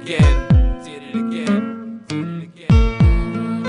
again, did it again, did it again.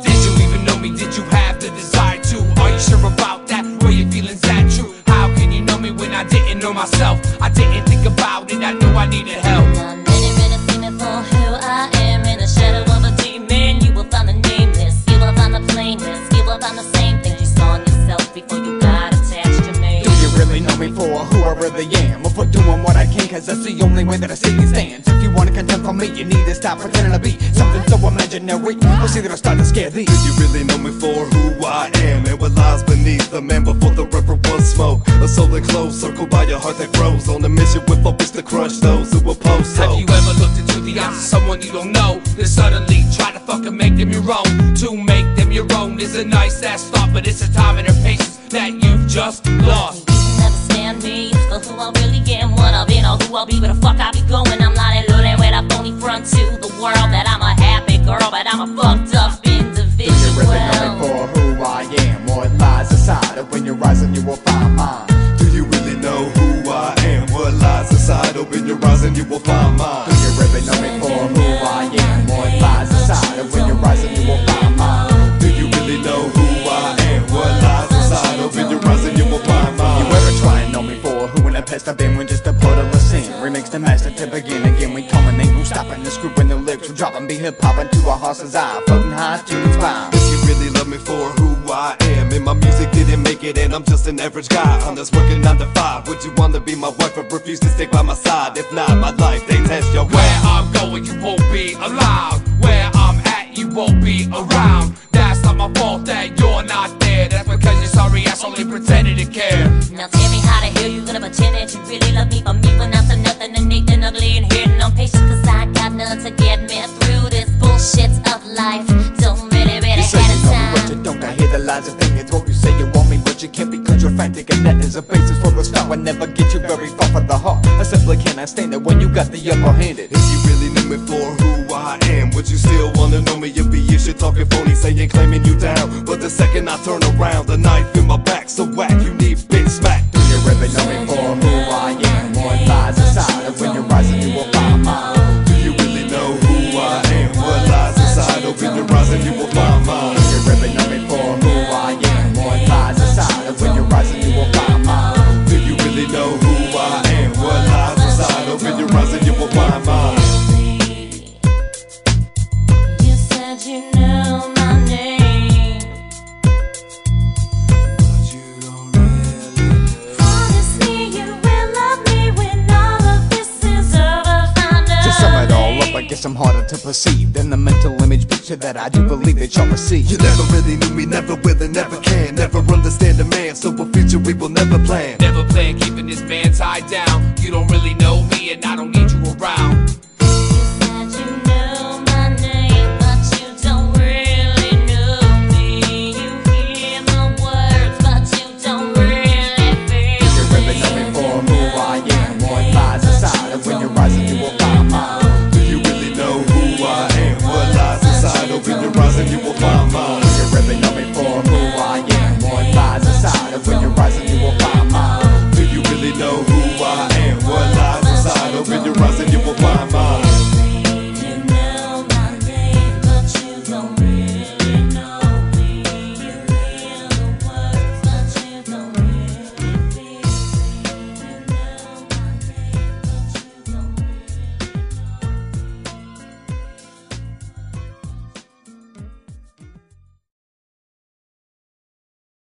Did you even know me? Did you have the desire to? Are you sure about that? Were your feelings that true? How can you know me when I didn't know myself? I didn't think about it, I knew I needed help. Not many minutes seen it for who I am. In the shadow of a demon, you will find the nameless. You will find the plainness. You will find the same things you saw in yourself before you got attached to me. Do you really know me for who I really am? Or for doing what I can, cause that's the only way that I see it stands. If you wanna contend for me, you need to stop pretending to be something so imaginary. We'll see that I start to scare thee. Do you really know me for who I am? And what lies beneath the man before the river was smoke? A soul enclosed, circled by a heart that grows. On a mission with focus to crush those who oppose. So have you ever looked into the eyes of someone you don't know, then suddenly try to fucking make them your own? To make them your own is a nice ass thought, but it's a time and a patience that you've just lost. You can never stand me for who I really am. What I've been or who I'll be, where the fuck I be going. I'm not eluding with a phony front to the world that I'm a happy girl, but I'm a fucked up individual. Do you really know me for who I am? Or it lies inside of when you rise and you will find mine? do you really know who I am? What lies inside? Open your eyes and you will find mine. Do you really know me for who I am? Or it lies inside of when you rise and you will find mine? Do you really know who I am? What lies inside? Open your eyes and you will find mine. You ever try and know me for who in the past I've been when just a puddle of sin? Remix the master to begin again. We coming in, who's stopping the screw in the lips? We're dropping beat hip hop into a horse's eye, floating high to the spine. If you really love me for who I am, and my music didn't make it, and I'm just an average guy, I'm just working 9 to 5. Would you wanna be my wife or refuse to stick by my side? If not, my life, they test your Where I'm going, you won't be allowed. Where I'm at, you won't be around. That's not my fault that you're not there. That's because your sorry ass only pretended to care. Now tell me how the hell you gonna pretend that you really love me, but me when I'm to nothing and Nathan ugly and hidden. I'm patient cause I got none to get me through this bullshit of life. Don't really You say have you know me, time. but you don't. I hear the lies and think it's what you say you want me, but you can't because you're frantic, and that is a basis for a start. I never get you very far from the heart. I simply cannot stand it when you got the upper handed. If you really knew me for who I am, would you still wanna know me? If you shit talking phony, saying claiming you down. But the second I turn around, the knife in my back, so whack, you need bitch smack. Do you really know me for who I am? What lies inside of when you rise and you will find mine? Do you really know who I am? What lies inside? Open your eyes and you will find mine. Do you really know me for who I am? What lies inside of when you rise and you will find mine? Do you really know who I am? What lies inside? Open your eyes and you will find mine. You said you knew my name. But you don't really Promise me you will love me when all of this is over. Find To sum it all up, I guess I'm harder to perceive than the mental image picture that I do believe that y'all receive. You never really knew me, never will and never can. Never understand a man, so a future we will never plan.